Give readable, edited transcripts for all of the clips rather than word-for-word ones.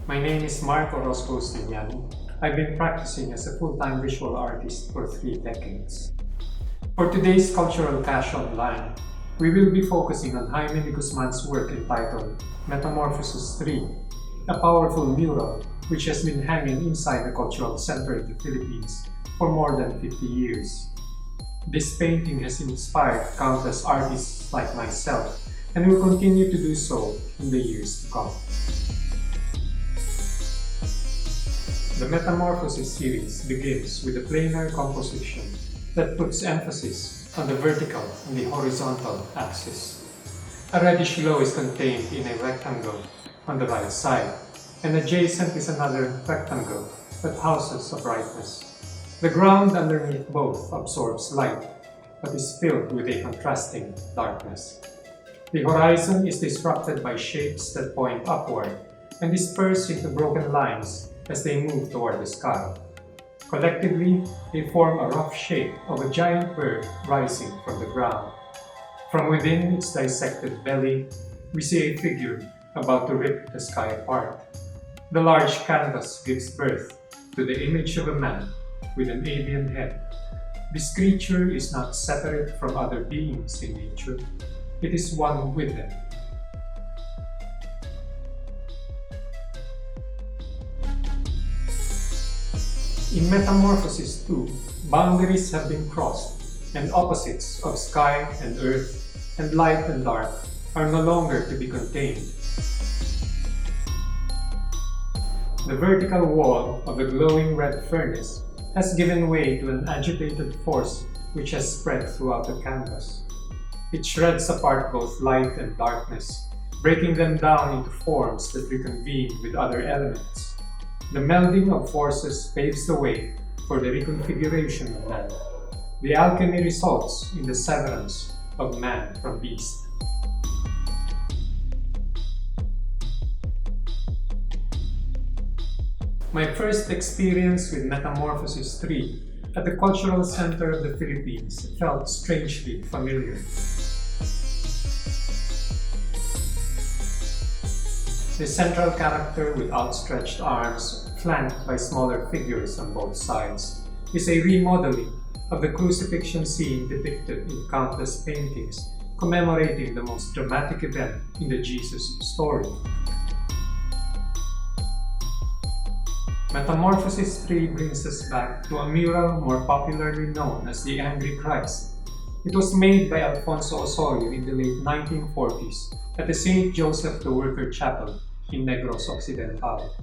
My name is Mark Justiniani. I've been practicing as a full-time visual artist for 3 decades. For today's Cultural Cache Online, we will be focusing on Jaime de Guzman's work entitled Metamorphosis 3, a powerful mural which has been hanging inside the Cultural Center of the Philippines for more than 50 years. This painting has inspired countless artists like myself and will continue to do so in the years to come. The Metamorphosis series begins with a planar composition that puts emphasis on the vertical and the horizontal axis. A reddish glow is contained in a rectangle on the right side, and adjacent is another rectangle that houses a brightness. The ground underneath both absorbs light, but is filled with a contrasting darkness. The horizon is disrupted by shapes that point upward and disperse into broken lines as they move toward the sky. Collectively, they form a rough shape of a giant bird rising from the ground. From within its dissected belly, we see a figure about to rip the sky apart. The large canvas gives birth to the image of a man with an alien head. This creature is not separate from other beings in nature. It is one with them. In Metamorphosis 2, boundaries have been crossed, and opposites of sky and earth and light and dark are no longer to be contained. The vertical wall of the glowing red furnace has given way to an agitated force which has spread throughout the canvas. It shreds apart both light and darkness, breaking them down into forms that reconvene with other elements. The melding of forces paves the way for the reconfiguration of man. The alchemy results in the severance of man from beast. My first experience with Metamorphosis 3 at the Cultural Center of the Philippines felt strangely familiar. The central character with outstretched arms, flanked by smaller figures on both sides, is a remodeling of the crucifixion scene depicted in countless paintings commemorating the most dramatic event in the Jesus story. Metamorphosis 3 brings us back to a mural more popularly known as the Angry Christ. It was made by Alfonso Osorio in the late 1940s at the St. Joseph the Worker Chapel in Negros Occidental.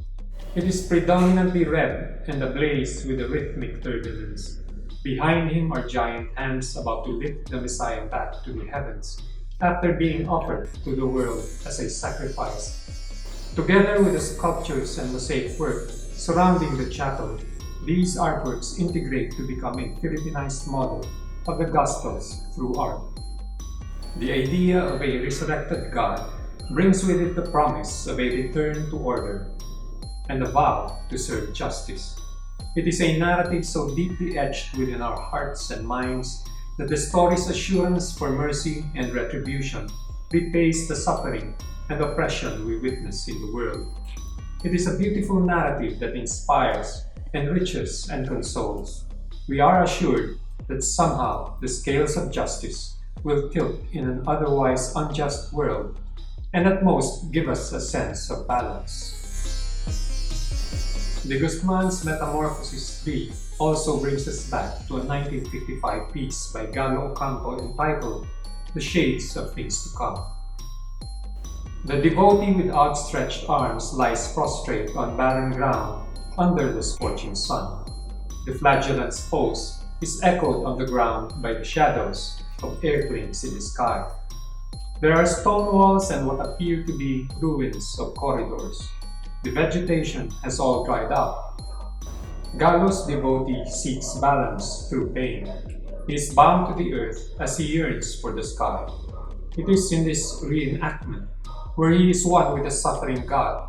It is predominantly red and ablaze with a rhythmic turbulence. Behind him are giant hands about to lift the Messiah back to the heavens after being offered to the world as a sacrifice. Together with the sculptures and mosaic work surrounding the chapel, these artworks integrate to become a Filipinized model of the Gospels through art. The idea of a resurrected God brings with it the promise of a return to order and a vow to serve justice. It is a narrative so deeply etched within our hearts and minds that the story's assurance for mercy and retribution repays the suffering and oppression we witness in the world. It is a beautiful narrative that inspires, enriches, and consoles. We are assured that somehow the scales of justice will tilt in an otherwise unjust world and at most give us a sense of balance. De Guzman's Metamorphosis 3 also brings us back to a 1955 piece by Galo Ocampo entitled The Shades of Things to Come. The devotee with outstretched arms lies prostrate on barren ground under the scorching sun. The flagellant's pose is echoed on the ground by the shadows of airplanes in the sky. There are stone walls and what appear to be ruins of corridors. The vegetation has all dried up. Galo's devotee seeks balance through pain. He is bound to the earth as he yearns for the sky. It is in this reenactment where he is one with the suffering God,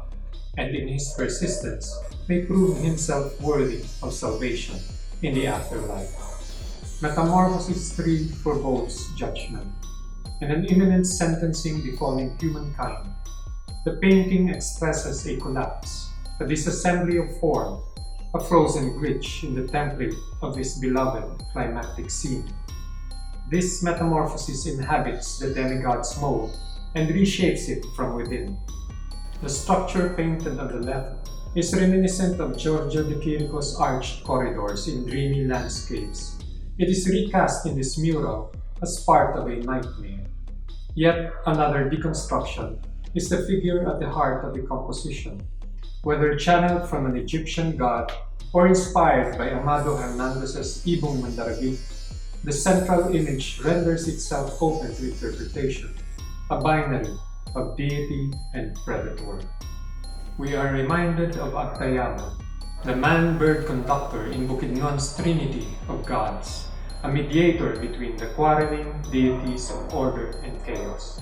and in his persistence may prove himself worthy of salvation in the afterlife. Metamorphosis 3 forebodes judgment and an imminent sentencing befalling humankind. The painting expresses a collapse, a disassembly of form, a frozen glitch in the template of this beloved climactic scene. This metamorphosis inhabits the demigod's mold and reshapes it from within. The structure painted on the left is reminiscent of Giorgio de Chirico's arched corridors in dreamy landscapes. It is recast in this mural as part of a nightmare. Yet another deconstruction is the figure at the heart of the composition. Whether channeled from an Egyptian god or inspired by Amado Hernandez's Ibong Mandaragit, the central image renders itself open to interpretation, a binary of deity and predator. We are reminded of Agtayama, the man-bird conductor in Bukidnon's trinity of gods, a mediator between the quarreling deities of order and chaos.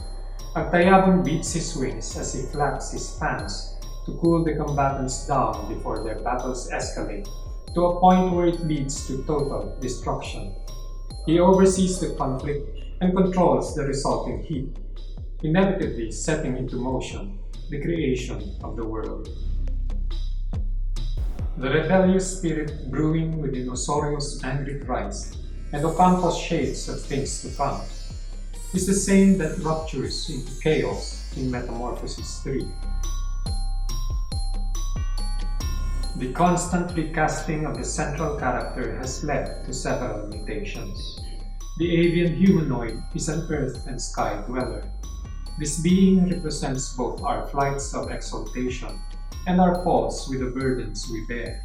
Agtayabon beats his wings as he flaps his fans to cool the combatants down before their battles escalate to a point where it leads to total destruction. He oversees the conflict and controls the resulting heat, inevitably setting into motion the creation of the world. The rebellious spirit brewing within Osorio's angry Christ and Ocampo's shades of things to come is the same that ruptures into chaos in Metamorphosis 3. The constant recasting of the central character has led to several mutations. The avian humanoid is an earth and sky dweller. This being represents both our flights of exaltation and our falls with the burdens we bear.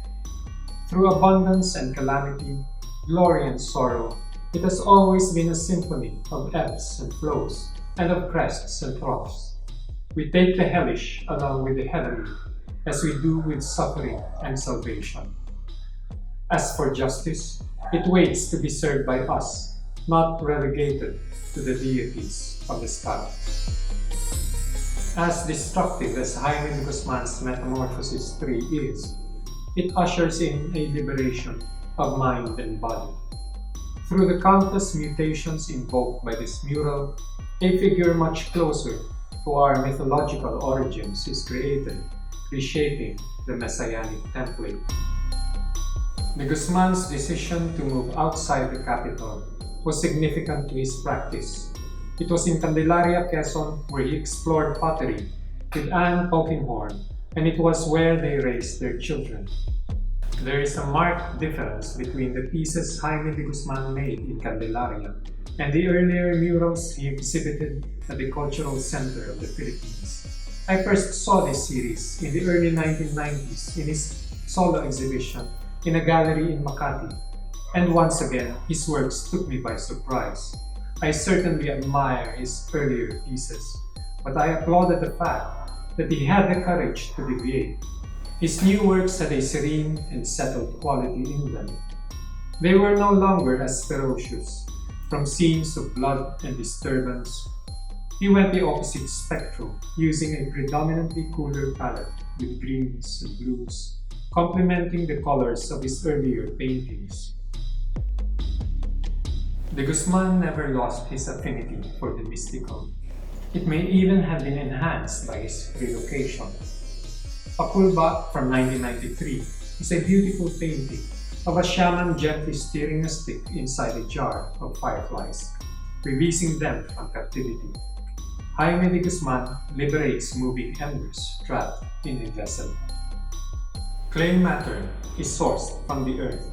Through abundance and calamity, glory and sorrow, it has always been a symphony of ebbs and flows, and of crests and troughs. We take the hellish along with the heavenly, as we do with suffering and salvation. As for justice, it waits to be served by us, not relegated to the deities of the sky. As destructive as Jaime de Guzman's Metamorphosis 3 is, it ushers in a liberation of mind and body. Through the countless mutations invoked by this mural, a figure much closer to our mythological origins is created, reshaping the messianic template. De Guzman's decision to move outside the capital was significant to his practice. It was in Candelaria, Quezon, where he explored pottery with Anne Polkinghorne, and it was where they raised their children. There is a marked difference between the pieces Jaime de Guzman made in Candelaria and the earlier murals he exhibited at the Cultural Center of the Philippines. I first saw this series in the early 1990s in his solo exhibition in a gallery in Makati, and once again his works took me by surprise. I certainly admire his earlier pieces, but I applauded the fact that he had the courage to deviate. His new works had a serene and settled quality in them. They were no longer as ferocious. From scenes of blood and disturbance, he went the opposite spectrum, using a predominantly cooler palette with greens and blues, complementing the colors of his earlier paintings. De Guzman never lost his affinity for the mystical. It may even have been enhanced by his relocation. Pakulba from 1993 is a beautiful painting of a shaman gently steering a stick inside a jar of fireflies, releasing them from captivity. Jaime de Guzman liberates moving embers trapped in a vessel. Clay matter is sourced from the earth,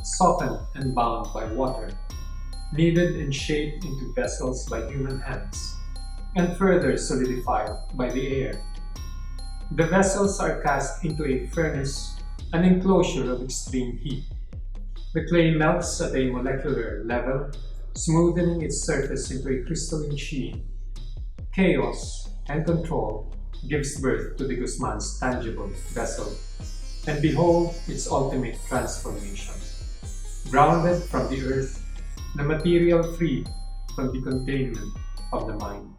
softened and bound by water, kneaded and shaped into vessels by human hands, and further solidified by the air. The vessels are cast into a furnace, an enclosure of extreme heat. The clay melts at a molecular level, smoothing its surface into a crystalline sheen. Chaos and control gives birth to de Guzman's tangible vessel, and behold its ultimate transformation. Grounded from the earth, the material freed from the containment of the mind.